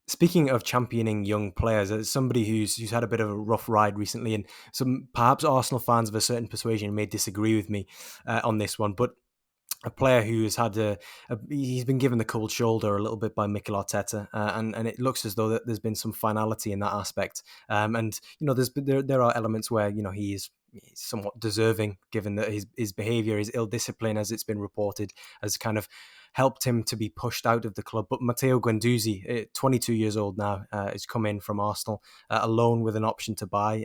Speaking of championing young players, as somebody who's had a bit of a rough ride recently, and some perhaps Arsenal fans of a certain persuasion may disagree with me on this one, but a player who has had he's been given the cold shoulder a little bit by Mikel Arteta, and it looks as though that there's been some finality in that aspect. And there are elements where he's somewhat deserving, given that his behaviour, his ill discipline, as it's been reported, has kind of helped him to be pushed out of the club. But Mattéo Guendouzi, 22 years old now, has come in from Arsenal, alone with an option to buy.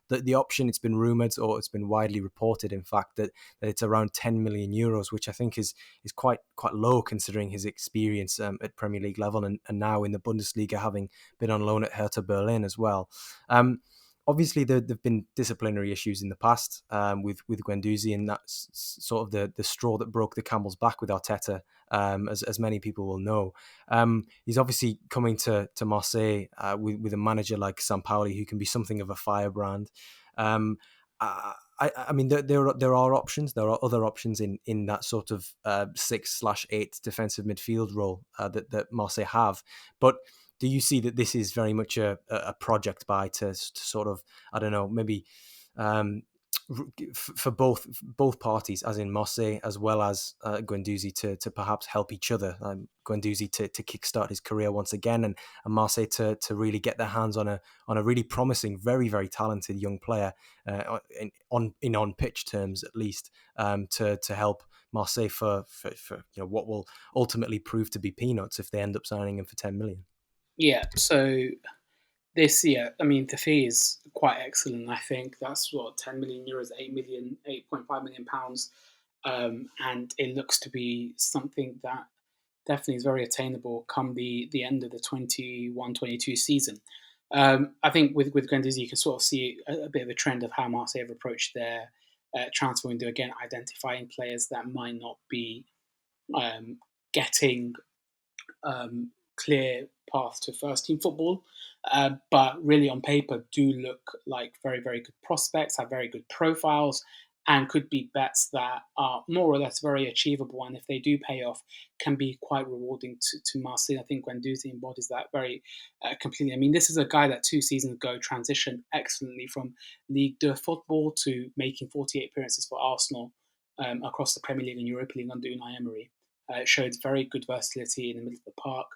The option, it's been rumoured, or it's been widely reported, in fact, that it's around 10 million euros, which I think is quite low considering his experience at Premier League level, and now in the Bundesliga, having been on loan at Hertha Berlin as well. Obviously, there have been disciplinary issues in the past with Guendouzi, and that's sort of the straw that broke the camel's back with Arteta, as many people will know. He's obviously coming to Marseille with a manager like Sampaoli, who can be something of a firebrand. I mean, there are options. There are other options in that sort of 6/8 defensive midfield role that Marseille have. But do you see that this is very much a project by to sort of, I don't know, maybe for both parties, as in Marseille as well as Guendouzi, to perhaps help each other? Guendouzi to kickstart his career once again, and Marseille to really get their hands on a really promising, very very talented young player, in on pitch terms at least, to help Marseille for what will ultimately prove to be peanuts if they end up signing him for 10 million. Yeah, so this year, I mean, the fee is quite excellent. I think that's what, 10 million euros, 8.5 million pounds. And it looks to be something that definitely is very attainable come the end of the 21-22 season. I think with Guendouzi, you can sort of see a bit of a trend of how Marseille have approached their transfer window. Again, identifying players that might not be getting clear path to first team football, but really on paper do look like very, very good prospects, have very good profiles, and could be bets that are more or less very achievable. And if they do pay off, can be quite rewarding to Marseille. I think Guendouzi embodies that very completely. I mean, this is a guy that 2 seasons ago transitioned excellently from Ligue 2 football to making 48 appearances for Arsenal across the Premier League and Europa League under Unai Emery. It showed very good versatility in the middle of the park.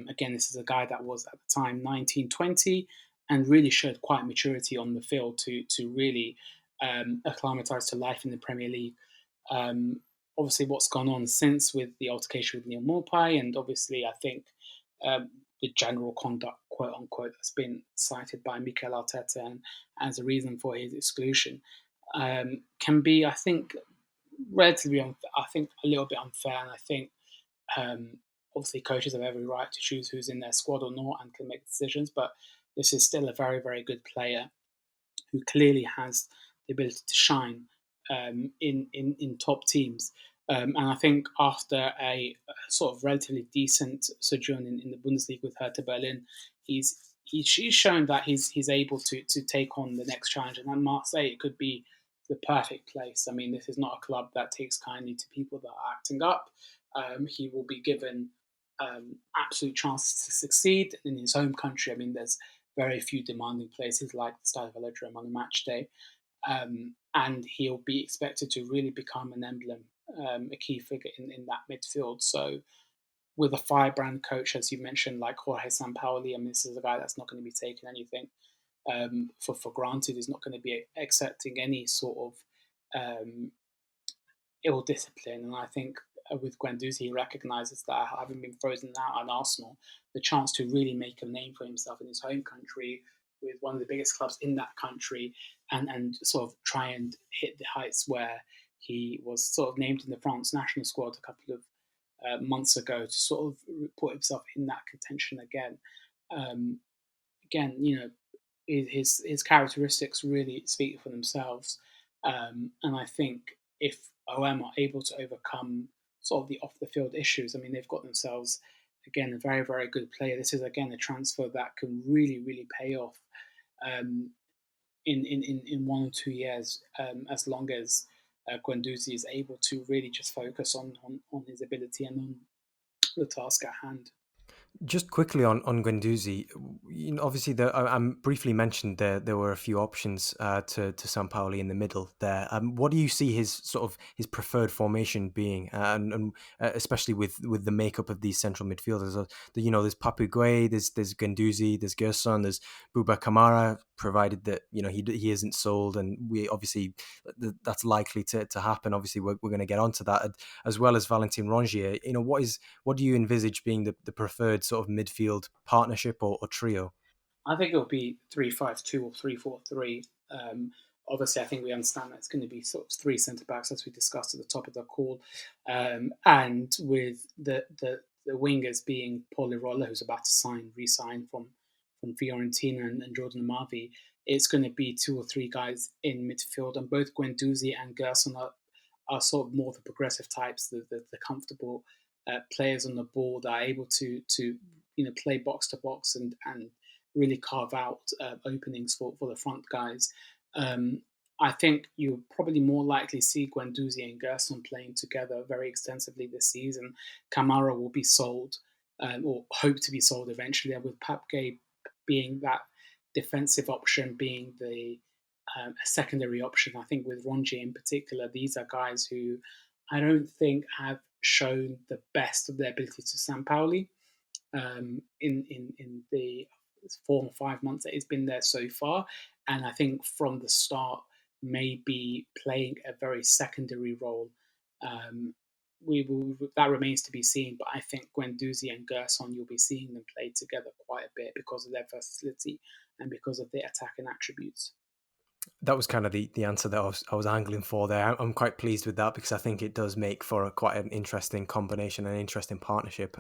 Again, this is a guy that was at the time 19, 20, and really showed quite maturity on the field to really acclimatise to life in the Premier League. Obviously, what's gone on since with the altercation with Neil Maupay, and obviously, I think the general conduct, quote unquote, that's been cited by Mikel Arteta and as a reason for his exclusion, can be, I think, relatively, I think, a little bit unfair. And I think obviously coaches have every right to choose who's in their squad or not and can make decisions. But this is still a very, very good player who clearly has the ability to shine in top teams. And I think after a sort of relatively decent sojourn in the Bundesliga with Hertha Berlin, he's shown that he's able to take on the next challenge. And at Marseille, it could be the perfect place. I mean, this is not a club that takes kindly to people that are acting up. He will be given absolute chances to succeed in his home country. I mean, there's very few demanding places like the Stade Vélodrome on a match day. And he'll be expected to really become an emblem, a key figure in that midfield. So with a firebrand coach, as you mentioned, like Jorge Sampaoli, I mean, this is a guy that's not going to be taking anything for granted. He's not going to be accepting any sort of ill discipline. And I think with Guendouzi, he recognises that having been frozen out at Arsenal, the chance to really make a name for himself in his home country with one of the biggest clubs in that country, and sort of try and hit the heights where he was sort of named in the France national squad a couple of months ago, to sort of put himself in that contention again. Again, his characteristics really speak for themselves, and I think if OM are able to overcome sort of the off the field issues, I mean, they've got themselves again a very, very good player. This is again a transfer that can really, really pay off in 1 or 2 years, as long as Guendouzi is able to really just focus on his ability and on the task at hand. Just quickly on Guendouzi, obviously I'm briefly mentioned there were a few options to Sampaoli in the middle there. What do you see his sort of his preferred formation being, and especially with the makeup of these central midfielders? There's Papu Gueye, there's Guendouzi, there's Gerson, there's Buba Kamara. Provided that he isn't sold, and we obviously that's likely to happen. Obviously, we're going to get onto that, as well as Valentin Rongier. What do you envisage being the preferred sort of midfield partnership or trio? I think it'll be 3-5-2 or 3-4-3. Obviously, I think we understand that it's going to be sort of three centre backs, as we discussed at the top of the call, and with the wingers being Polirola, who's about to re-sign from Fiorentina, and Jordan Amavi. It's going to be two or three guys in midfield, and both Guendouzi and Gerson are sort of more the progressive types, the comfortable players on the ball that are able to play box to box and really carve out openings for the front guys. Um, I think you'll probably more likely see Guendouzi and Gerson playing together very extensively this season. Kamara will be sold, or hope to be sold eventually, and with Pape being that defensive option, being the a secondary option. I think with Rongier in particular, these are guys who I don't think have shown the best of their ability to Sampaoli in the 4 or 5 months that he's been there so far. And I think from the start, maybe playing a very secondary role. Um, that remains to be seen, but I think Guendouzi and Gerson, you'll be seeing them play together quite a bit because of their versatility and because of their attacking attributes. That was kind of the answer that I was angling for there. I'm quite pleased with that because I think it does make for quite an interesting combination, an interesting partnership.